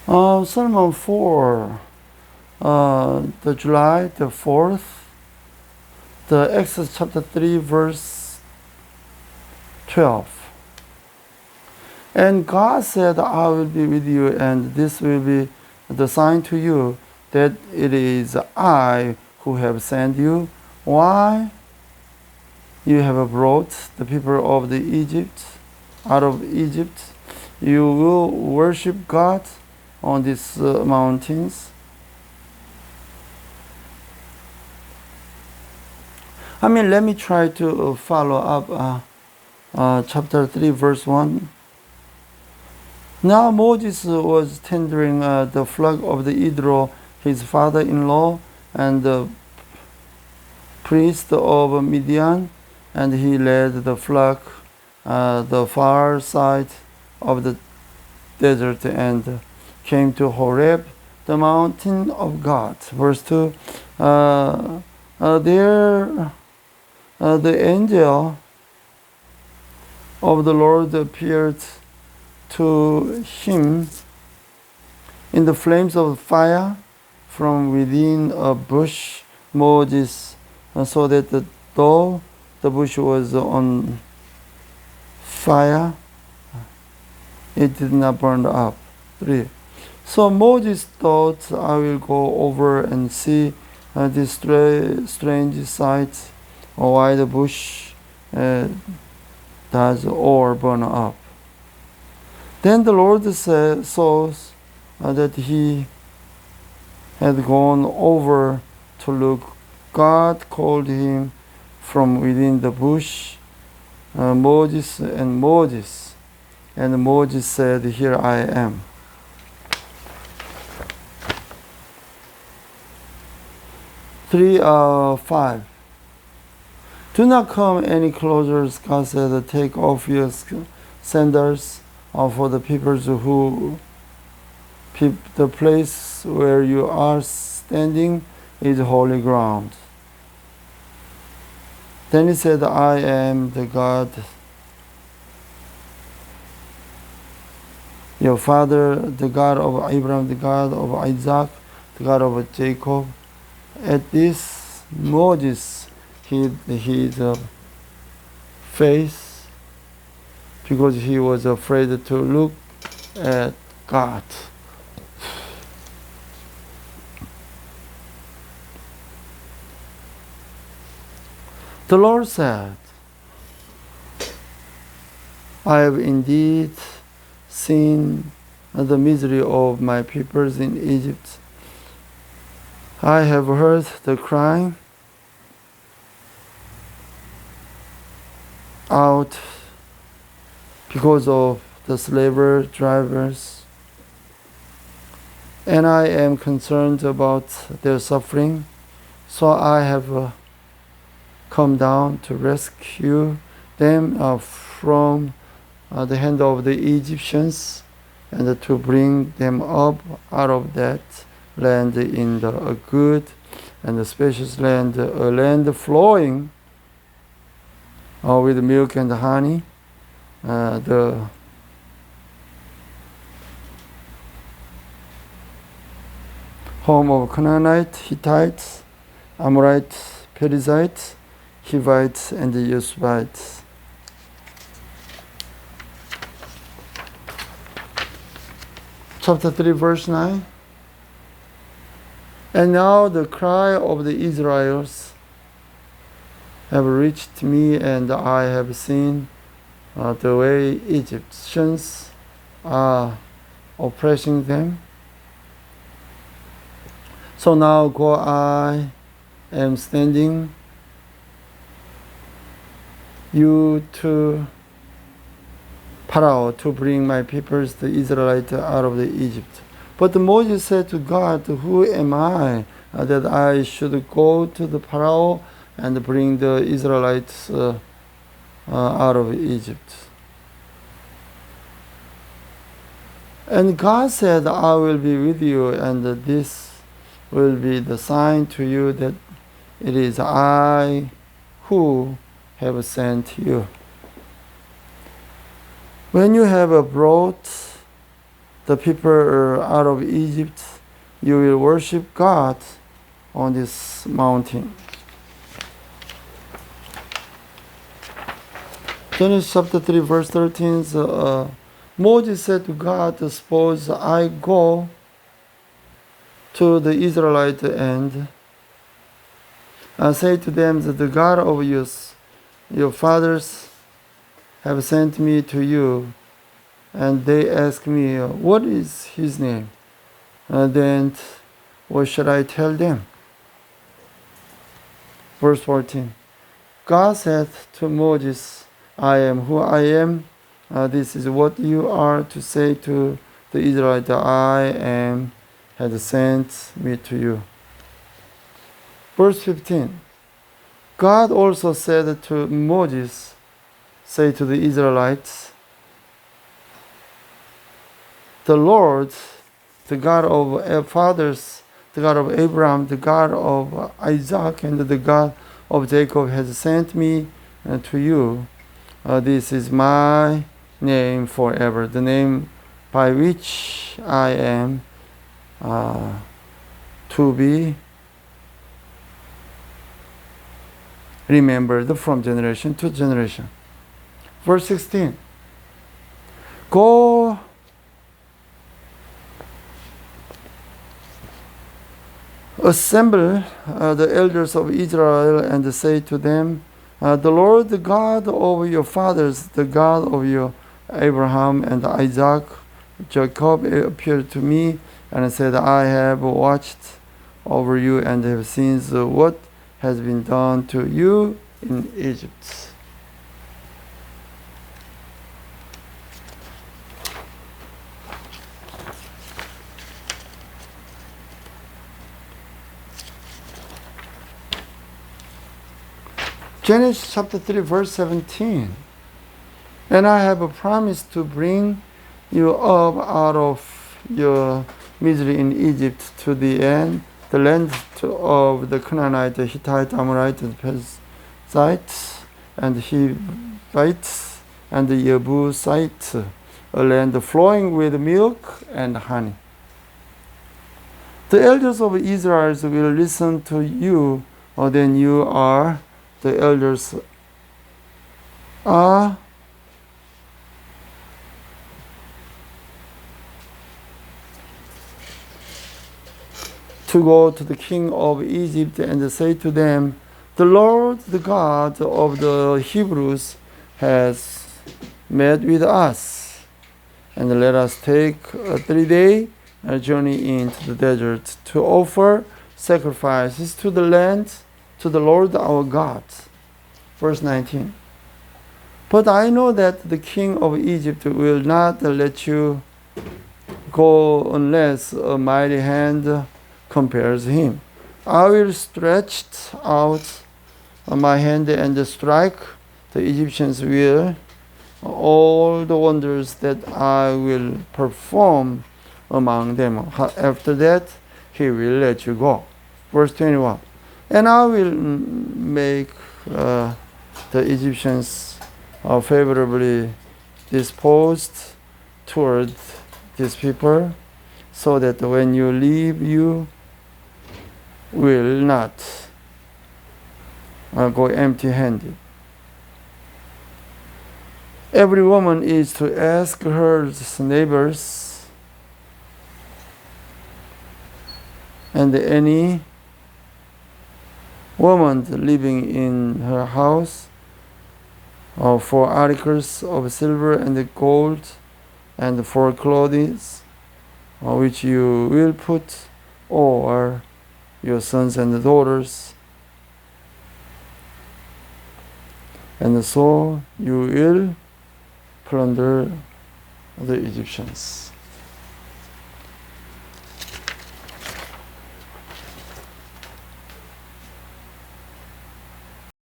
Sermon 4, the July the 4th, the Exodus chapter 3, verse 12. And God said, I will be with you, and this will be the sign to you that it is I who have sent you. Why? You have brought the people of the Egypt out of Egypt. You will worship God on these mountains. Let me try to follow up chapter 3, verse 1. Now Moses was tendering the flock of the Ithro, his father-in-law, and the priest of Midian, and he led the flock the far side of the desert and came to Horeb, the mountain of God. Verse 2, there the angel of the Lord appeared to him in the flames of fire from within a bush. Moses saw that though the bush was on fire, it did not burn up. 3. So Moses thought, I will go over and see this strange sight, why the bush does all burn up. Then the Lord saw that he had gone over to look. God called him from within the bush, Moses, and Moses. And Moses said, Here I am. 3:5. Do not come any closer, God said. Take off your sandals, for the peoples the place where you are standing is holy ground. Then he said, I am the God, your father, the God of Abraham, the God of Isaac, the God of Jacob. At this, Moses hid his face because he was afraid to look at God. The Lord said, I have indeed seen the misery of my peoples in Egypt. I have heard the crying out because of the slave drivers, and I am concerned about their suffering. So I have come down to rescue them from the hand of the Egyptians and to bring them up out of that land in a good and a spacious land, a land flowing with milk and honey. The home of Canaanites, Hittites, Amorites, Perizzites, Hivites, and the Jebusites. Chapter 3, verse 9. And now the cry of the Israelites have reached me, and I have seen the way Egyptians are oppressing them. So now go, I am sending you to Pharaoh to bring my peoples, the Israelites, out of the Egypt. But Moses said to God, Who am I that I should go to the Pharaoh and bring the Israelites out of Egypt? And God said, I will be with you, and this will be the sign to you that it is I who have sent you. When you have brought the people out of Egypt, you will worship God on this mountain. Genesis chapter 3 verse 13, Moses said to God, suppose I go to the Israelite and say to them that the God of your fathers have sent me to you, and they ask me, what is his name? Then what should I tell them? Verse 14. God said to Moses, I am who I am. This is what you are to say to the Israelites. I am had sent me to you. Verse 15. God also said to Moses, say to the Israelites, the Lord, the God of our fathers, the God of Abraham, the God of Isaac, and the God of Jacob has sent me to you. This is my name forever, the name by which I am to be remembered from generation to generation. Verse 16. Go assemble the elders of Israel and say to them, the Lord, the God of your fathers, the God of your Abraham and Isaac, Jacob, appeared to me and said, I have watched over you and have seen what has been done to you in Egypt. Genesis chapter 3 verse 17. And I have promised to bring you up out of your misery in Egypt to the land of the Canaanite, the Hittite, Amorite, the Perizzites, and Hivites, and the Jebusites, a land flowing with milk and honey. The elders of Israel will listen to you, or then you are the elders are to go to the king of Egypt and say to them, the Lord, the God of the Hebrews, has met with us, and let us take a 3-day journey into the desert to offer sacrifices to the land, to the Lord our God. Verse 19. But I know that the king of Egypt will not let you go unless a mighty hand compels him. I will stretch out my hand and strike the Egyptians with all the wonders that I will perform among them. After that, he will let you go. Verse 21. And I will make the Egyptians favorably disposed toward these people, so that when you leave, you will not go empty-handed. Every woman is to ask her neighbors and any woman living in her house for articles of silver and gold and for clothing which you will put over your sons and daughters, and so you will plunder the Egyptians.